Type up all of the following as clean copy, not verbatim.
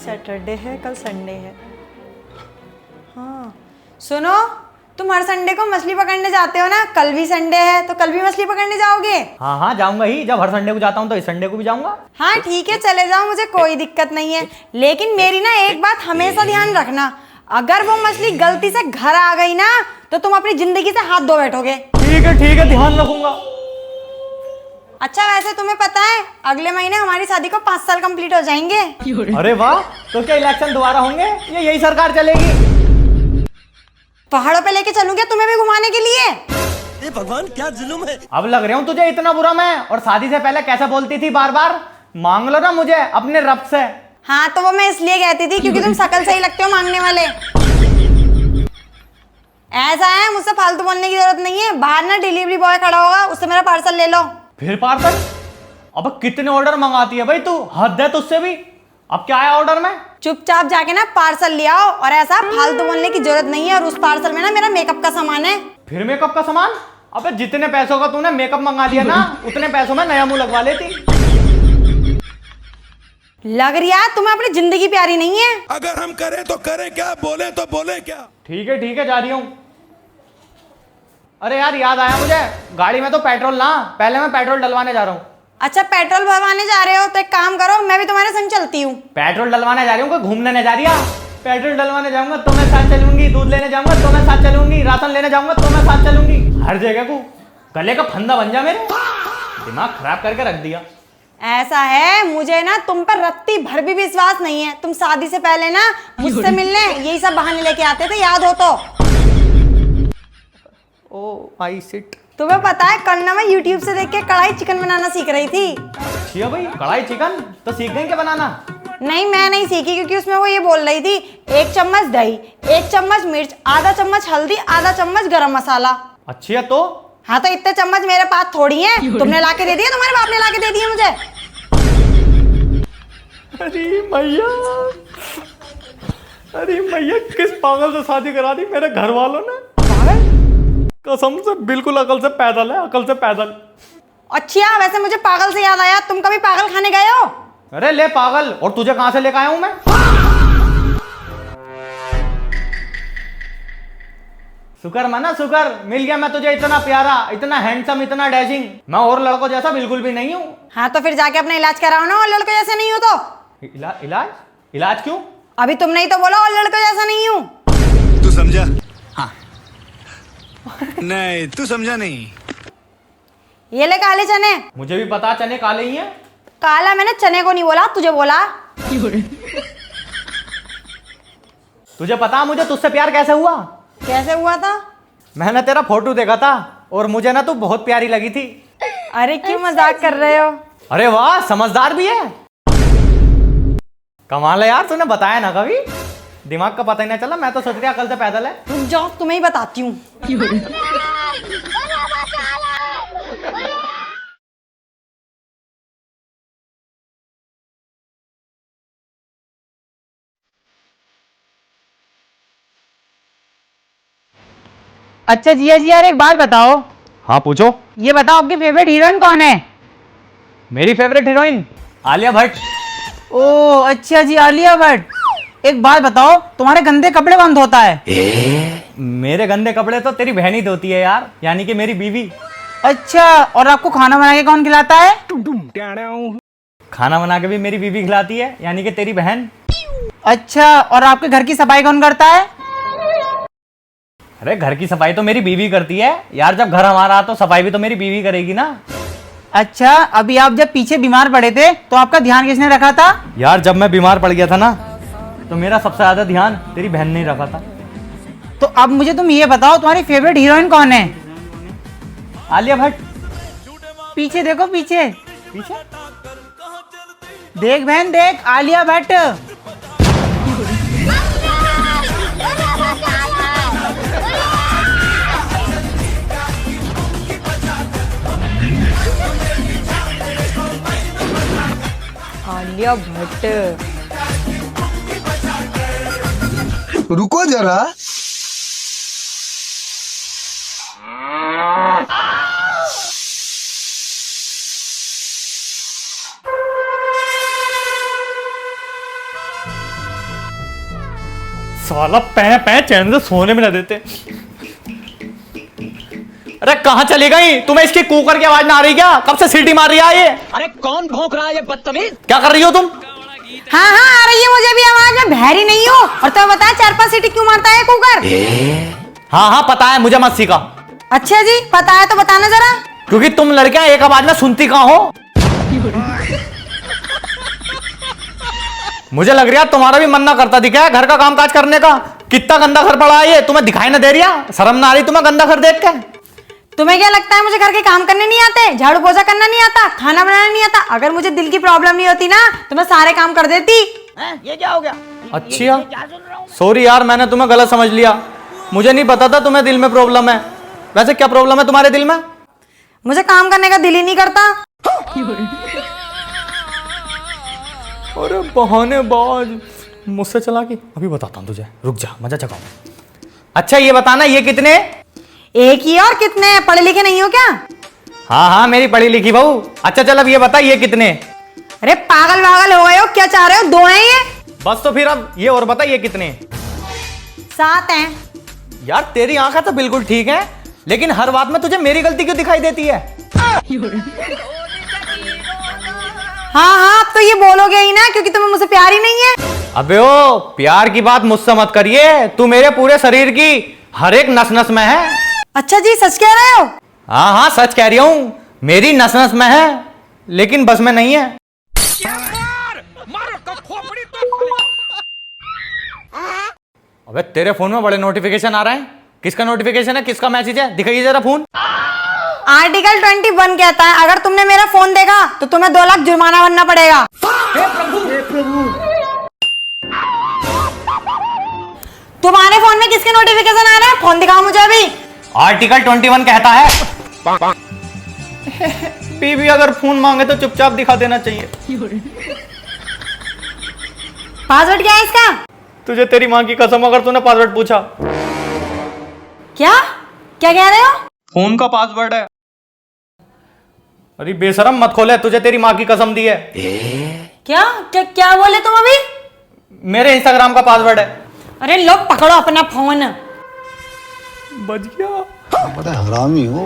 Saturday है, कल Sunday है। हाँ सुनो, तुम हर संडे को मछली पकड़ने जाते हो ना, कल भी संडे है तो कल भी मछली पकड़ने जाओगे? हाँ हाँ जाऊंगा ही, जब हर संडे को जाता हूँ तो इस संडे को भी जाऊंगा। हाँ ठीक है, चले जाओ, मुझे कोई दिक्कत नहीं है। लेकिन मेरी ना एक बात हमेशा ध्यान रखना, अगर वो मछली गलती से घर आ गई ना तो तुम अपनी जिंदगी से हाथ धो बैठोगे। ठीक है, ध्यान रखूंगा। अच्छा वैसे तुम्हें पता है अगले महीने हमारी शादी को 5 साल कंप्लीट हो जाएंगे। अरे वाह, तो क्या इलेक्शन दोबारा होंगे या यही सरकार चलेगी? पहाड़ों पे लेके चलूंगा तुम्हें भी घुमाने के लिए। ये भगवान क्या जुल्म है। अब लग रहा हूँ तुझे इतना बुरा मैं, और शादी से पहले कैसे बोलती थी बार बार, मांग लो ना मुझे अपने रब से। हाँ तो वो मैं इसलिए कहती थी क्योंकि तुम शकल से ही लगते हो मांगने वाले। ऐसा है, मुझसे फालतू बोलने की जरूरत नहीं है, बाहर ना डिलीवरी बॉय खड़ा होगा, उससे मेरा पार्सल ले लो। फिर पार्सल? अब कितने ऑर्डर मंगाती है भाई तू, हद है तुझसे भी। अब क्या आया ऑर्डर में? चुपचाप जाके ना पार्सल ले आओ, और ऐसा फालतू बोलने की जरूरत नहीं है। और उस पार्सल में ना मेरा मेकअप का सामान है। फिर मेकअप का सामान? अबे जितने पैसों का तूने मेकअप मंगा लिया ना, उतने पैसों में नया मुंह लगवा लेती। लग रही है तुम्हें अपनी जिंदगी प्यारी नहीं है। अगर हम करें तो करें क्या, बोले तो बोले क्या। ठीक है जा रही हूँ। अरे यार याद आया मुझे, गाड़ी में तो पेट्रोल ना, पहले मैं पेट्रोल डलवाने जा रहा हूँ। अच्छा पेट्रोल भरवाने जा रहे हो तो एक काम करो, मैं भी तुम्हारे संग चलती हूँ। पेट्रोल डलवाने जा रही हूँ, कोई घूमने नहीं जा रही है। पेट्रोल डलवाने जाऊंगा तो मैं साथ चलूंगी, दूध लेने जाऊंगा तो मैं साथ चलूंगी, राशन लेने जाऊंगा तो मैं साथ चलूंगी। हर जगह को गले का फंदा बन जा मेरे, दिमाग खराब करके रख दिया। ऐसा है, मुझे ना तुम पर रत्ती भर भी विश्वास नहीं है। तुम शादी से पहले ना मुझसे मिलने यही सब बहाने लेके आते थे, याद हो तो? ओ आई सिट। तुम्हें पता है कल ना मैं YouTube से देख के कढ़ाई चिकन बनाना सीख रही थी। अच्छा भाई, कढ़ाई चिकन तो सीख गई क्या बनाना? नहीं मैं नहीं सीखी, क्योंकि उसमें वो ये बोल रही थी 1 चम्मच दही, 1 चम्मच मिर्च, आधा चम्मच हल्दी, आधा चम्मच गरम मसाला। अच्छी है तो? हाँ तो इतने चम्मच मेरे पास थोड़ी हैं, तुमने लाके दे दिए, तुम्हारे बाप ने लाके दे दिए मुझे। अरे मैया किस पागल से शादी करा दी मेरे घर वालों ने। पागल? कसम से बिल्कुल अकल से पैदल है, अकल से पैदल। अच्छा वैसे मुझे पागल से याद आया, तुम कभी पागल खाने गए हो? अरे ले पागल, और तुझे कहां से लेकर आया हूं मैं? शुक्र माना शुक्र, मिल गया मैं तुझे इतना प्यारा, इतना हैंडसम, इतना डैशिंग। मैं और लड़कों जैसा बिल्कुल भी नहीं हूँ। हाँ तो फिर जाके अपना इलाज कराओ ना, और लड़के जैसे नहीं हो तो। इलाज? इलाज क्यों? अभी तुमने ही तो बोला और लड़के जैसा नहीं हूँ। तू समझा? हाँ। नहीं तू समझा नहीं। ये ले काले चने। मुझे भी पता चने काले ही हैं। काला मैंने चने को नहीं बोला, तुझे बोला। तुझे पता मुझे तुझसे प्यार कैसे हुआ? कैसे हुआ था? मैंने तेरा फोटो देखा था और मुझे ना तू बहुत प्यारी लगी थी। अरे क्यों मजाक कर रहे हो? अरे वाह, समझदार भी है। कमाल है यार, तूने बताया ना कभी, दिमाग का पता ही नहीं चला। मैं तो सोच रही अकल से पैदल है। रुक जाओ, तुम्हें ही बताती हूँ। अच्छा जिया जी यार, एक बात बताओ। हाँ पूछो। ये बताओ आपकी फेवरेट हीरोइन कौन है? मेरी फेवरेट हीरोइन आलिया भट्ट। ओ अच्छा जी, आलिया भट्ट। एक बात बताओ, तुम्हारे गंदे कपड़े कौन धोता है? मेरे गंदे कपड़े तो तेरी बहन ही धोती है यार, यानी कि मेरी बीवी। अच्छा, और आपको खाना बना के कौन खिलाता है? खाना बना के भी मेरी बीवी खिलाती है, यानी कि तेरी बहन। अच्छा, और आपके घर की सफाई कौन करता है? अरे घर की सफाई तो मेरी बीवी करती है यार, जब घर हमारा तो सफाई भी तो मेरी बीवी करेगी ना। अच्छा, अभी आप जब पीछे बीमार पड़े थे तो आपका ध्यान किसने रखा था? यार जब मैं बीमार पड़ गया था ना, तो मेरा सबसे ज्यादा ध्यान तेरी बहन ने रखा था। तो अब मुझे तुम ये बताओ, तुम्हारी फेवरेट हीरोइन कौन है? आलिया भट्ट। पीछे देखो, पीछे पीछे देख बहन देख, आलिया भट्ट। आलिया भट्ट। रुको जरा। साला पै चैन से सोने में न देते। अरे कहाँ चली गई? तुम्हें इसकी कुकर की आवाज ना आ रही क्या? कब से सीटी मार रही है ये? अरे कौन भौंक रहा है ये बदतमीज? क्या कर रही हो तुम? हाँ हाँ आ रही है मुझे भी आवाज, मैं बहरी नहीं हूँ। और तो बता 4-5 सीटी क्यों मारता है कुकर? हाँ हाँ पता है, मुझे मत सिखा। अच्छा जी पता है तो बताना जरा। क्योंकि तुम लड़कियां एक आवाज में सुनती कहाँ हो। मुझे लग रहा है तुम्हारा भी मन ना करता दिखा है घर का कामकाज करने का। कितना गंदा घर पड़ा है ये, तुम्हें दिखाई ना दे रही है? शर्म ना आ रही तुम्हें गंदा घर देख के? तुम्हें क्या लगता है मुझे घर के काम करने नहीं आते? झाड़ू पोछा करना नहीं आता? खाना बनाना नहीं आता? अगर मुझे दिल की प्रॉब्लम नहीं होती ना तो मैं सारे काम कर देती। ये क्या हो गया? अच्छा सॉरी यार, मैंने तुम्हें गलत समझ लिया। मुझे नहीं पता था तुम्हें दिल में प्रॉब्लम है। वैसे क्या प्रॉब्लम है तुम्हारे दिल में? मुझे काम करने का दिल ही नहीं करता। अरे बहानेबाज, मुझसे चला के अभी बताता हूँ तुझे, रुक जा मजा चकाऊं। अच्छा ये बताना ये कितने? एक ही और कितने? पढ़े लिखे नहीं हो क्या? हाँ हाँ मेरी पढ़ी लिखी बहू। अच्छा चल अब ये बता ये कितने? अरे पागल वागल हो गए हो, क्या चाह रहे हो? 2 हैं ये। बस तो फिर अब ये और बता ये कितने? 7 हैं। यार तेरी आंखें तो बिल्कुल ठीक है, लेकिन हर बात में तुझे मेरी गलती क्यों दिखाई देती है? हाँ हाँ अब तो ये बोलोगे ही ना, क्योंकि तुम्हें मुझसे प्यार ही नहीं है। अबे ओ प्यार की बात मुझसे मत करिए, तू मेरे पूरे शरीर की हर एक नस नस में है। अच्छा जी सच कह रहे हो? हाँ हाँ सच कह रही हूं, मेरी नस नस में है लेकिन बस में नहीं है। अबे तेरे फोन में बड़े नोटिफिकेशन आ रहे हैं। किसका नोटिफिकेशन है? किसका मैसेज है? दिखाइए जरा फोन। आर्टिकल 21 कहता है अगर तुमने मेरा फोन देखा तो तुम्हें 2 लाख जुर्माना भरना पड़ेगा। तुम्हारे फोन में किसके नोटिफिकेशन आ रहे हैं? फोन दिखाओ मुझे अभी। आर्टिकल 21 कहता है बीवी अगर फोन मांगे तो चुपचाप दिखा देना चाहिए। पासवर्ड क्या है इसका? तुझे तेरी माँ की कसम अगर तूने पासवर्ड पूछा। क्या क्या कह रहे हो? फोन का पासवर्ड है। अरे बेशरम मत खोले, तुझे तेरी माँ की कसम दी है। क्या क्या क्या बोले तुम अभी? मेरे इंस्टाग्राम का पासवर्ड है। अरे लो पकड़ो अपना फोन। बच गया। बड़ा हरामी हो।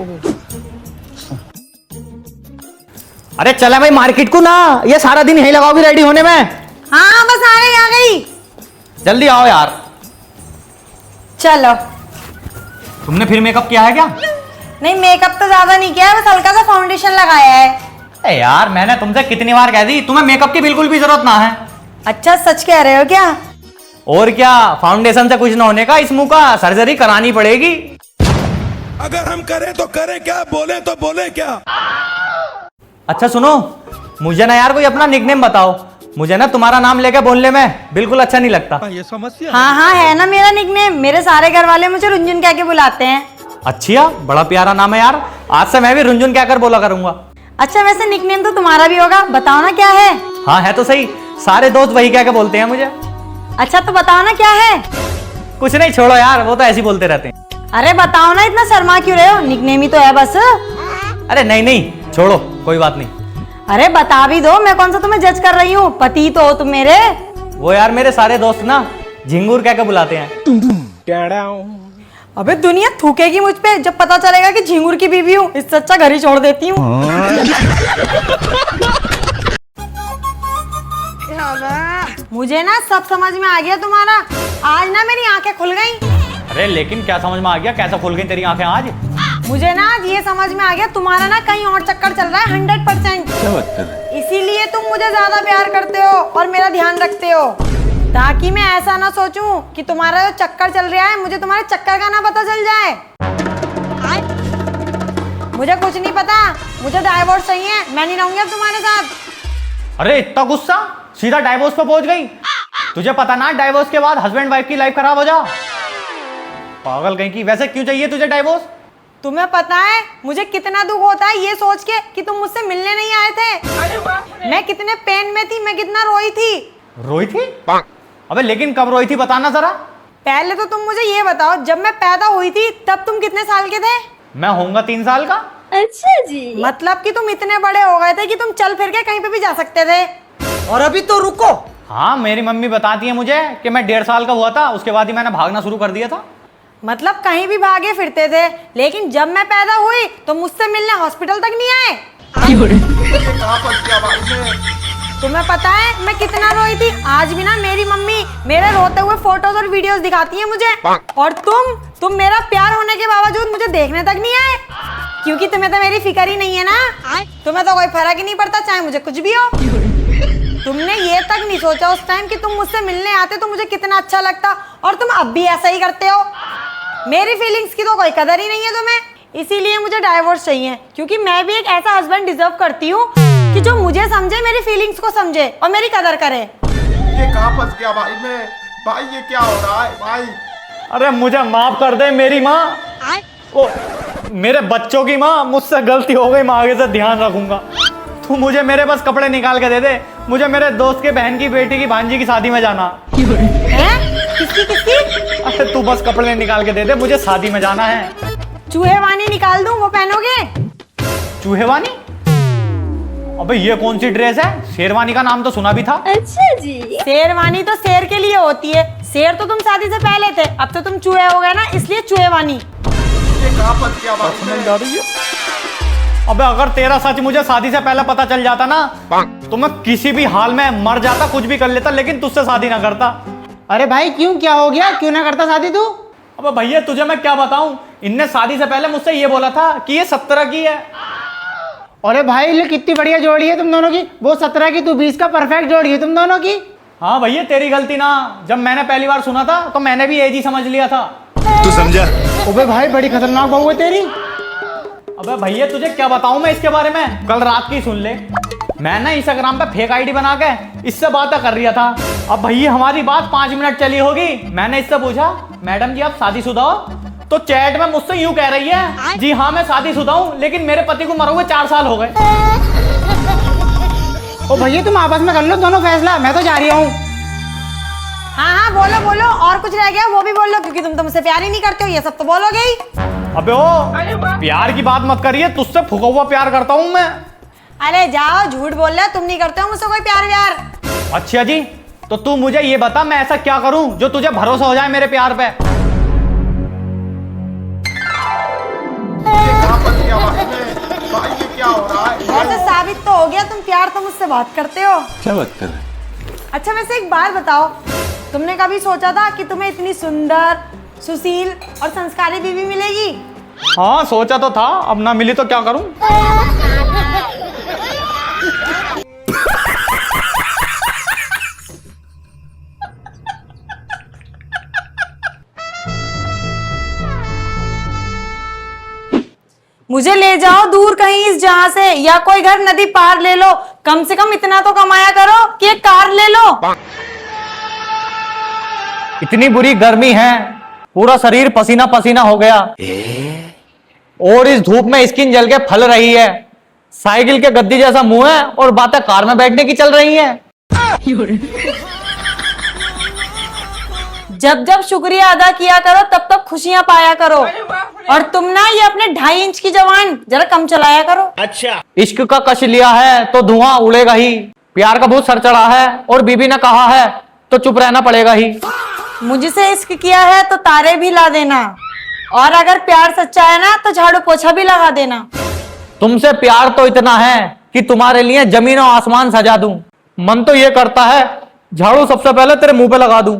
अरे चला भाई मार्केट को ना, ये सारा दिन यही लगाओगी रेडी होने में। हाँ बस आ गई। जल्दी आओ यार। चलो। तुमने फिर मेकअप किया है क्या? नहीं मेकअप तो ज्यादा नहीं किया है, बस हल्का सा फाउंडेशन लगाया है। अरे यार मैंने तुमसे कितनी बार कह दी तुम्हें मेकअप की बिल्कुल भी जरूरत ना है। अच्छा सच कह रहे हो क्या? और क्या, फाउंडेशन से कुछ ना होने का, इस मुंह का सर्जरी करानी पड़ेगी। अगर हम करें तो करें क्या, बोले तो बोले क्या। अच्छा सुनो, मुझे ना यार कोई अपना निकनेम बताओ। मुझे ना तुम्हारा नाम लेके बोलने में बिल्कुल अच्छा नहीं लगता। ये समस्या हाँ हाँ है ना मेरा निकनेम, मेरे सारे घर वाले मुझे रुंझुन कह के बुलाते हैं। अच्छा बड़ा प्यारा नाम है यार, आज से मैं भी रुंझुन कहकर बोला करूंगा। अच्छा वैसे निकनेम तो तुम्हारा भी होगा, बताओ ना क्या है? हाँ है तो सही, सारे दोस्त वही कह के बोलते हैं मुझे। अच्छा तो बताओ ना क्या है? कुछ नहीं छोड़ो यार, वो तो ऐसे ही बोलते रहते हैं। अरे बताओ ना, इतना शर्मा क्यों रहे हो? निकनेम ही तो है बस। अरे नहीं नहीं छोड़ो, कोई बात नहीं। अरे बता भी दो, मैं कौन सा तुम्हें जज कर रही हूँ, पति तो हो तुम मेरे। वो यार मेरे सारे दोस्त ना झिंगूर कह के बुलाते हैं। अबे दुनिया थूकेगी मुझ पे जब पता चलेगा कि झिंगुर की बीवी हूँ, इससे अच्छा घर ही छोड़ देती हूँ। मुझे ना सब समझ में आ गया तुम्हारा, आज ना मेरी आंखें खुल गई। अरे लेकिन क्या समझ में आ गया? कैसा खुल गई तेरी आंखें आज? मुझे ना आज ये समझ में आ गया तुम्हारा ना कहीं और चक्कर चल रहा है 100%। इसीलिए तुम मुझे ज्यादा प्यार करते हो और मेरा ध्यान रखते हो, ताकि मैं ऐसा ना सोचूं कि तुम्हारा जो चक्कर चल रहा है मुझे तुम्हारे चक्कर का ना पता चल जाए। मुझे कुछ नहीं पता, मुझे डाइवोर्स चाहिए, मैं नहीं रहूंगी अब तुम्हारे साथ। अरे इतना गुस्सा, सीधा डाइवोर्स पे पहुंच गई। तुझे पता ना डाइवोर्स के बाद हस्बैंड वाइफ की लाइफ खराब हो जा। पागल कहीं की। वैसे क्यों चाहिए तुझे डाइवोर्स? तुम्हें पता है मुझे कितना दुख होता है ये सोच के कि तुम मुझसे मिलने नहीं आए थे। मैं कितने पेन में थी, मैं कितना रोई थी। रोई थी? अबे लेकिन कब रोई थी बताना जरा। पहले तो तुम मुझे ये बताओ, जब मैं पैदा हुई थी तब तुम कितने साल के थे? मैं होऊंगा 3 साल का। अच्छा जी। मतलब कि तुम इतने बड़े हो गए थे कि तुम चल फिर के कहीं पे भी जा सकते थे। और अभी तो रुको, हाँ, मेरी मम्मी बताती है मुझे कि मैं 1.5 साल का हुआ था, उसके बाद ही मैंने भागना शुरू कर दिया था। मतलब कहीं भी भागे फिरते थे, लेकिन जब मैं पैदा हुई तो मुझसे मिलने हॉस्पिटल तक नहीं आए। तुम्हें पता है मैं कितना रोई थी? आज भी ना मेरी मम्मी मेरे रोते हुए फोटोज और वीडियोस दिखाती है मुझे। और तुम मेरा प्यार होने के बावजूद मुझे देखने तक नहीं आए, क्योंकि तुम्हें तो मेरी फिक्र ही नहीं है ना। तुम्हें तो कोई फर्क ही नहीं पड़ता, चाहे मुझे कुछ भी हो। तुमने ये तक नहीं सोचा उस टाइम कि तुम मुझसे मिलने आते तो मुझे कितना अच्छा लगता, और तुम अब भी ऐसा ही करते हो। मेरी फीलिंग्स की तो कोई कदर ही नहीं है तुम्हें, इसीलिए मुझे डाइवोर्स चाहिए, क्योंकि मैं भी एक ऐसा हस्बैंड डिजर्व करती हूँ कि जो मुझे समझे, मेरी फीलिंग्स को समझे और मेरी कदर करे। ये कहाँ फंस गया भाई मैं? भाई ये क्या हो रहा है भाई? अरे मुझे माफ कर दे मेरी माँ, ओ मेरे बच्चों की माँ, मुझसे गलती हो गई, मैं आगे से ध्यान रखूंगा। तू मुझे मेरे बस कपड़े निकाल के दे दे, मुझे मेरे दोस्त के बहन की बेटी की भांजी की शादी में जाना। हैं? किसकी? अरे तू बस कपड़े निकाल के दे दे, मुझे शादी में जाना है। चूहेवानी निकाल दूं, वो पहनोगे? चूहेवानी? अबे ये कौन सी ड्रेस है? शेरवानी का नाम तो सुना भी था। अच्छा जी। शेरवानी तो शेर के लिए होती है, शेर तो तुम शादी से पहले थे, अब तो तुम चूहे हो गए ना, इसलिए चूहेवानी। ये कहाँ फंस गया भाई मैं? अबे अगर तेरा सच मुझे शादी से पहले पता चल जाता ना, तो मैं किसी भी हाल में मर जाता, कुछ भी कर लेता, लेकिन तुझसे शादी ना करता। अरे भाई क्यों, क्या हो गया? क्यों ना करता शादी तू? अबे भैया तुझे मैं क्या बताऊं, इनने शादी से पहले मुझसे ये बोला था कि ये 17 की है। अरे भाई ये कितनी बढ़िया जोड़ी है तुम दोनों की, वो 17 की, तू 20 का, परफेक्ट जोड़ी है तुम दोनों की। हाँ भैया तेरी गलती ना, जब मैंने पहली बार सुना था तो मैंने भी एज ही समझ लिया था। तू समझा? अबे भाई बड़ी खतरनाक बहू है तेरी। अबे भैया तुझे क्या बताऊं मैं इसके बारे में, कल रात की सुन ले। मैं ना इंस्टाग्राम पे फेक आईडी बना के इससे बातें कर रहा था। अब भैया हमारी बात 5 मिनट चली होगी, मैंने इससे पूछा मैडम जी आप शादीशुदा हो? तो चैट में मुझसे यूं कह रही है, जी हाँ मैं शादीशुदा हूँ, लेकिन मेरे पति को मरे हुए 4 साल हो गए। ओ भैया तुम आपस में कर लो दोनों फैसला, मैं तो जा रही हूँ। हाँ बोलो, और कुछ रह गया वो भी बोल लो, क्योंकि तुम तो मुझसे प्यार ही नहीं करते हो, ये सब तो बोलोगे ही। अबे ओ प्यार की बात मत करिए, तुझसे फुका हुआ प्यार करता हूँ मैं। अरे जाओ, झूठ बोल रहे हो, तुम नहीं करते हो मुझसे कोई प्यार व्यार। अच्छा जी, तो तू मुझे ये बता मैं ऐसा क्या करूं जो तुझे भरोसा हो जाए मेरे प्यार पे? ये कहाँ फंस गया भाई मैं? भाई ये क्या हो रहा है? वैसे साबित तो हो गया तुम प्यार तो मुझसे बहुत करते हो। क्या बात कर रहे हैं? अच्छा वैसे एक बात बताओ, तुमने कभी सोचा था कि तुम्हें इतनी सुंदर, सुशील और संस्कारी बीवी मिलेगी? हाँ सोचा तो था, अब ना मिली तो क्या करूं? मुझे ले जाओ दूर कहीं इस जहां से, या कोई घर नदी पार ले लो, कम से कम इतना तो कमाया करो कि एक कार ले लो। इतनी बुरी गर्मी है, पूरा शरीर पसीना पसीना हो गया, और इस धूप में स्किन जल के फल रही है। साइकिल के गद्दी जैसा मुंह है और बातें कार में बैठने की चल रही हैं। जब जब शुक्रिया अदा किया करो तब तब खुशियां पाया करो, और तुम ना ये अपने 2.5 इंच की जवान जरा कम चलाया करो। इश्क का कश लिया है तो धुआं उड़ेगा ही, प्यार का भूत सर चढ़ा है और बीबी ने कहा है तो चुप रहना पड़ेगा ही। मुझसे इश्क किया है तो तारे भी ला देना, और अगर प्यार सच्चा है ना तो झाड़ू पोछा भी लगा देना। तुमसे प्यार तो इतना है कि तुम्हारे लिए जमीन और आसमान सजा दूं। मन तो ये करता है झाड़ू सबसे पहले तेरे मुंह पे लगा दूं।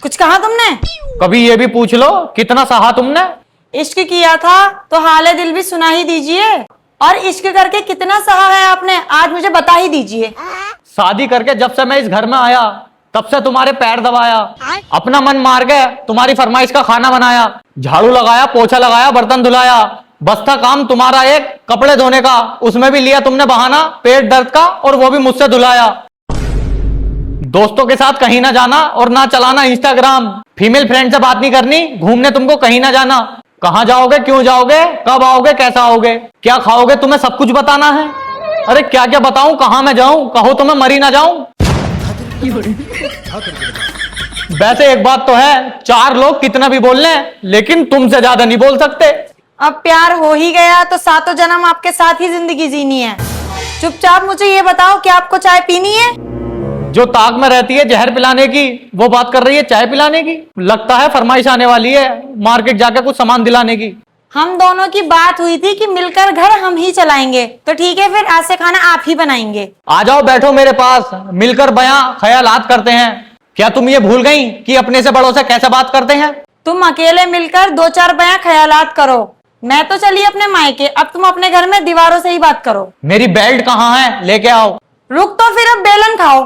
कुछ कहा तुमने? कभी ये भी पूछ लो कितना सहा तुमने। इश्क किया था तो हाले दिल भी सुना ही दीजिए, और इश्क करके कितना सहा है आपने आज मुझे बता ही दीजिए। शादी करके जब से मैं इस घर में आया तब से तुम्हारे पैर दबाया, अपना मन मार के तुम्हारी फरमाइश का खाना बनाया, झाड़ू लगाया, पोछा लगाया, बर्तन धुलाया, बस था काम तुम्हारा एक कपड़े धोने का, उसमें भी लिया तुमने बहाना पेट दर्द का, और वो भी मुझसे धुलाया। दोस्तों के साथ कहीं ना जाना और ना चलाना इंस्टाग्राम, फीमेल फ्रेंड से बात नहीं करनी, घूमने तुमको कहीं ना जाना। कहाँ जाओगे, क्यों जाओगे, कब आओगे, कैसा आओगे, क्या खाओगे, तुम्हें सब कुछ बताना है। अरे क्या क्या बताऊं, कहाँ मैं जाऊं, कहो तो मैं मरी ना जाऊं। वैसे एक बात तो है, 4 लोग कितना भी बोल लें लेकिन तुमसे ज्यादा नहीं बोल सकते। अब प्यार हो ही गया तो सातों जन्म आपके साथ ही जिंदगी जीनी है। चुपचाप मुझे ये बताओ कि आपको चाय पीनी है? जो ताक में रहती है जहर पिलाने की, वो बात कर रही है चाय पिलाने की। लगता है फरमाइश आने वाली है मार्केट जाकर कुछ सामान दिलाने की। हम दोनों की बात हुई थी कि मिलकर घर हम ही चलाएंगे, तो ठीक है फिर आज से खाना आप ही बनाएंगे। आ जाओ बैठो मेरे पास, मिलकर बयां ख्यालात करते हैं। क्या तुम ये भूल गई कि अपने से बड़ों से कैसे बात करते हैं? तुम अकेले मिलकर 2-4 बयां ख्यालात करो, मैं तो चली अपने मायके, अब तुम अपने घर में दीवारों से ही बात करो। मेरी बेल्ट कहाँ है, लेके आओ। रुक तो फिर अब बेलन खाओ।